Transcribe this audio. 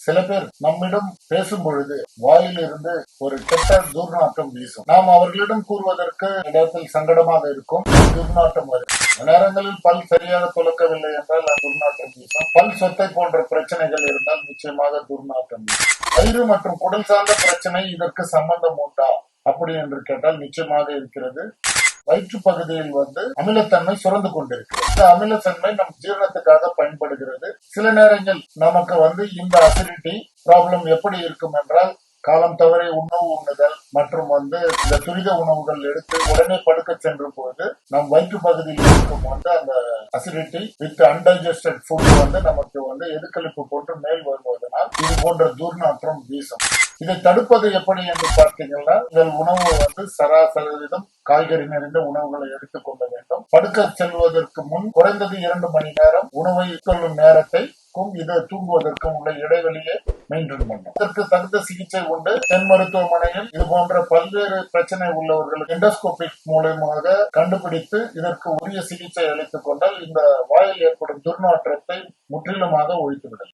சில பேர் நம்மிடம் பேசும் பொழுது வாயில் இருந்து ஒரு கெட்ட துர்நாற்றம் வீசும். நாம் அவர்களிடம் கூறுவதற்கு இடத்தில் சங்கடமாக இருக்கும். துர்நாற்றம் வரும். நேரங்களில் பல் சரியாக துலக்கவில்லை என்றால் துர்நாற்றம் வீசும். பல் சொத்தை போன்ற பிரச்சனைகள் இருந்தால் நிச்சயமாக துர்நாற்றம் வீசும். வயிறு மற்றும் குடல் சார்ந்த பிரச்சனை இதற்கு சம்பந்தம் உண்டா அப்படி என்று கேட்டால் நிச்சயமாக இருக்கிறது. வயிற்று பகுதியில் அமிலத்தன்மை சுரந்து கொண்டிருக்கிறது. இந்த அமிலத்தன்மை நம் ஜீரணத்துக்காக பயன்படுகிறது. சில நேரங்கள் நமக்கு இந்த அசிடிட்டி ப்ராப்ளம் எப்படி இருக்கும் என்றால் காலம் தவறி உணவு உண்ணுதல் மற்றும் இந்த துரித உணவுகள் எடுத்து உடனே படுக்க சென்ற போது நம் வயிற்று பகுதியில் இருக்கும் அந்த அசிடிட்டி வித் அன்டைஜஸ்டட் ஃபுட் நமக்கு எதுக்களிப்பு போன்று மேல் வருவதனால் இது போன்ற துர்நாற்றம் வீசும். இதை தடுப்பது எப்படி என்று பார்த்தீங்கன்னா, இதன் உணவு சராசரிதம் காய்கறி நிறைந்த உணவுகளை எடுத்துக் கொள்ள வேண்டும். படுக்க செல்வதற்கு முன் குறைந்தது 2 மணி நேரம் உணவை கொள்ளும் நேரத்தை இதை தூங்குவதற்கும் உள்ள இடைவெளியை மெயின்டைன் பண்ணும். இதற்கு தகுந்த சிகிச்சை உண்டு. தென் மருத்துவமனையில் இது போன்ற பல்வேறு பிரச்சனை உள்ளவர்களுக்கு எண்டோஸ்கோபிக் மூலமாக கண்டுபிடித்து இதற்கு உரிய சிகிச்சை அளித்துக் கொண்டால் இந்த வாயில் ஏற்படும் துர்நாற்றத்தை முற்றிலுமாக ஒழித்துவிடலாம்.